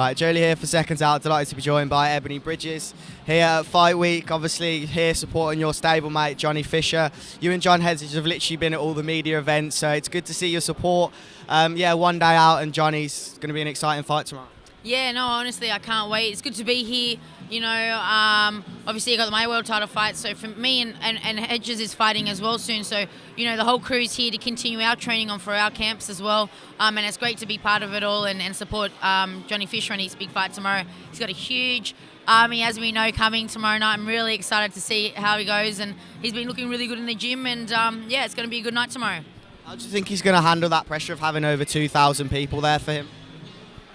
Right, Jolie here for Seconds Out. Delighted to be joined by Ebanie Bridges here at Fight Week. Obviously here supporting your stablemate Johnny Fisher. You and John Hedges have literally been at all the media events, so it's good to see your support. One day out and Johnny's going to be an exciting fight tomorrow. Yeah, no, honestly, I can't wait. It's good to be here. Obviously I got my world title fight, so for me and Hedges is fighting as well soon. So, the whole crew's here to continue our training for our camps as well. And it's great to be part of it all and support Johnny Fisher in his big fight tomorrow. He's got a huge army, as we know, coming tomorrow night. I'm really excited to see how he goes, and he's been looking really good in the gym, and it's going to be a good night tomorrow. How do you think he's going to handle that pressure of having over 2,000 people there for him?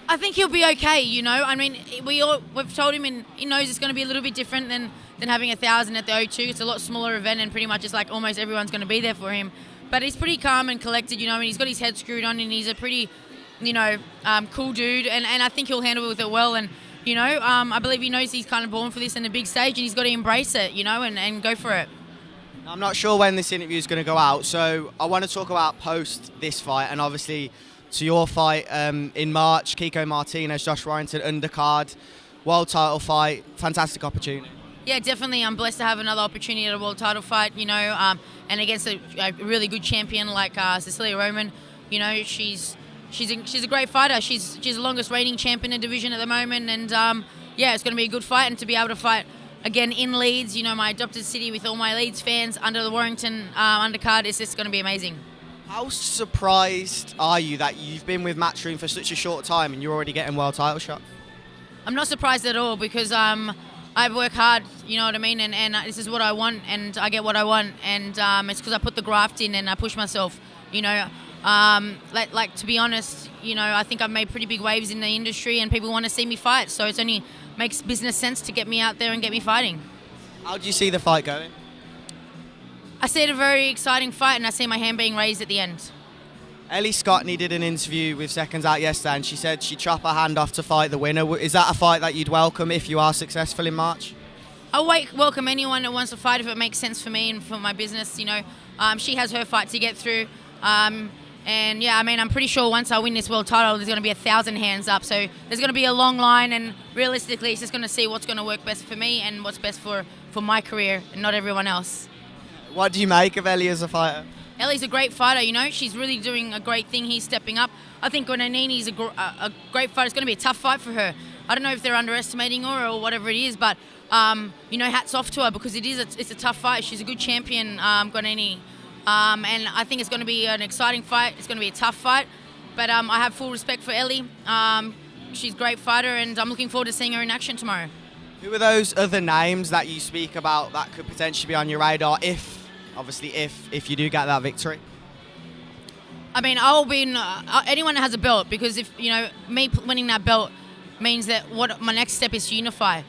I think he'll be okay, I mean, we've told him, and he knows it's going to be a little bit different than having 1,000 at the O2. It's a lot smaller event, and pretty much it's like almost everyone's going to be there for him. But he's pretty calm and collected, and he's got his head screwed on, and he's a pretty, cool dude, and I think he'll handle it well. And, I believe he knows he's kind of born for this in a big stage, and he's got to embrace it, and go for it. I'm not sure when this interview is going to go out, so I want to talk about post this fight, and obviously to your fight in March, Kiko Martinez, Josh Warrington, undercard, world title fight, fantastic opportunity. Yeah, definitely. I'm blessed to have another opportunity at a world title fight, and against a really good champion like Cecilia Roman. She's a great fighter. She's the longest reigning champion in the division at the moment, and it's going to be a good fight. And to be able to fight again in Leeds, my adopted city, with all my Leeds fans under the Warrington undercard, is just going to be amazing. How surprised are you that you've been with Matchroom for such a short time and you're already getting world title shots? I'm not surprised at all, because I work hard, you know what I mean, and this is what I want, and I get what I want, and it's because I put the graft in and I push myself, to be honest, I think I've made pretty big waves in the industry, and people want to see me fight, so it only makes business sense to get me out there and get me fighting. How do you see the fight going? I see it a very exciting fight, and I see my hand being raised at the end. Ellie Scotney did an interview with Seconds Out yesterday, and she said she'd chop her hand off to fight the winner. Is that a fight that you'd welcome if you are successful in March? I'll welcome anyone that wants to fight if it makes sense for me and for my business. She has her fight to get through. I'm pretty sure once I win this world title, there's going to be 1,000 hands up. So there's going to be a long line, and realistically, it's just going to see what's going to work best for me and what's best for my career and not everyone else. What do you make of Ellie as a fighter? Ellie's a great fighter, She's really doing a great thing. He's stepping up. I think Courtenay is a great fighter. It's going to be a tough fight for her. I don't know if they're underestimating her or whatever it is, but, hats off to her, because it's a tough fight. She's a good champion, Courtenay. And I think it's going to be an exciting fight. It's going to be a tough fight. But I have full respect for Ellie. She's a great fighter, and I'm looking forward to seeing her in action tomorrow. Who are those other names that you speak about that could potentially be on your radar if you do get that victory? I mean, I'll be in anyone that has a belt, because if me winning that belt means that what my next step is to unify.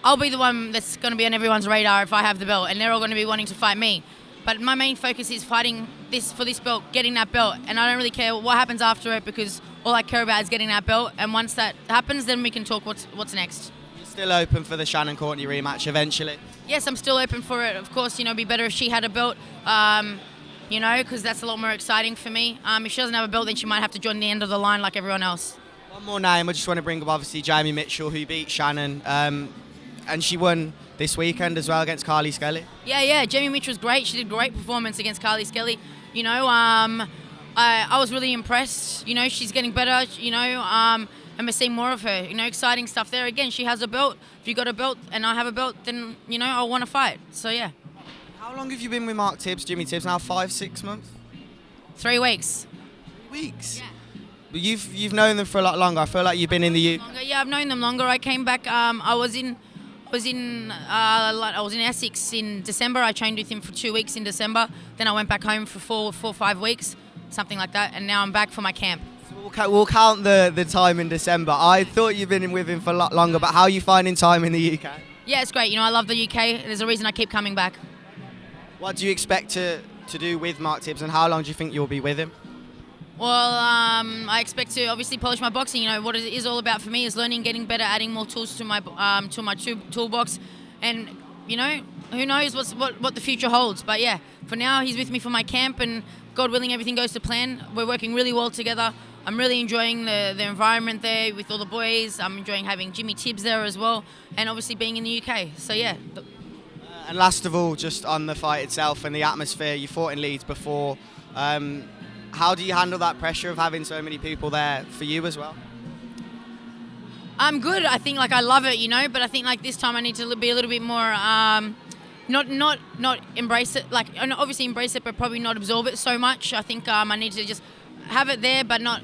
I'll be the one that's going to be on everyone's radar if I have the belt, and they're all going to be wanting to fight me. But my main focus is fighting for this belt, getting that belt, and I don't really care what happens after it, because all I care about is getting that belt. And once that happens, then we can talk what's next. Still open for the Shannon Courtenay rematch eventually? Yes, I'm still open for it. Of course, it'd be better if she had a belt, because that's a lot more exciting for me. If she doesn't have a belt, then she might have to join the end of the line like everyone else. One more name I just want to bring up, obviously Jamie Mitchell, who beat Shannon, and she won this weekend as well against Carly Skelly. Yeah, Jamie Mitchell's great. She did a great performance against Carly Skelly. I was really impressed. She's getting better, and we're seeing more of her. Exciting stuff there. Again, she has a belt. If you got a belt and I have a belt, then, I want to fight. So, yeah. How long have you been with Mark Tibbs, Jimmy Tibbs? Now 5-6 months? 3 weeks. 3 weeks? Yeah. But you've known them for a lot longer. I feel like you've been in the UK. Yeah, I've known them longer. I came back. I was in Essex in December. I trained with him for 2 weeks in December. Then I went back home for 4 or 5 weeks, something like that. And now I'm back for my camp. We'll count the time in December. I thought you've been with him for a lot longer, but how are you finding time in the UK? Yeah, it's great. I love the UK. There's a reason I keep coming back. What do you expect to do with Mark Tibbs, and how long do you think you'll be with him? Well, I expect to obviously polish my boxing. What it is all about for me is learning, getting better, adding more tools to my toolbox, and who knows what the future holds. But yeah, for now he's with me for my camp, and God willing, everything goes to plan. We're working really well together. I'm really enjoying the environment there with all the boys. I'm enjoying having Jimmy Tibbs there as well, and obviously being in the UK. So yeah. And last of all, just on the fight itself and the atmosphere, you fought in Leeds before. How do you handle that pressure of having so many people there for you as well? I'm good. I think I love it, but I think this time I need to be a little bit more, not embrace it, and obviously embrace it, but probably not absorb it so much. I think I need to just have it there, but not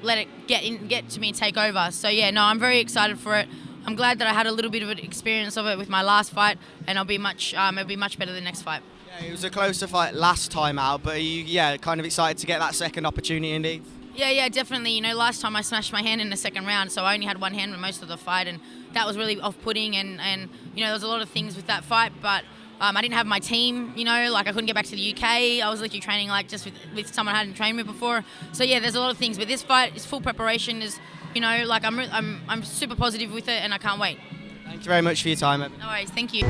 let it get to me and take over. So yeah, no, I'm very excited for it. I'm glad that I had a little bit of an experience of it with my last fight, and it'll be much better the next fight. Yeah, it was a closer fight last time out, but are you kind of excited to get that second opportunity indeed? Yeah, definitely. Last time I smashed my hand in the second round, so I only had one hand for most of the fight, and that was really off-putting. And there was a lot of things with that fight, but I didn't have my team. I couldn't get back to the UK. I was literally training just with someone I hadn't trained with before. So yeah, there's a lot of things, but this fight is full preparation. I'm super positive with it, and I can't wait. Thank you very much for your time. No worries. Thank you.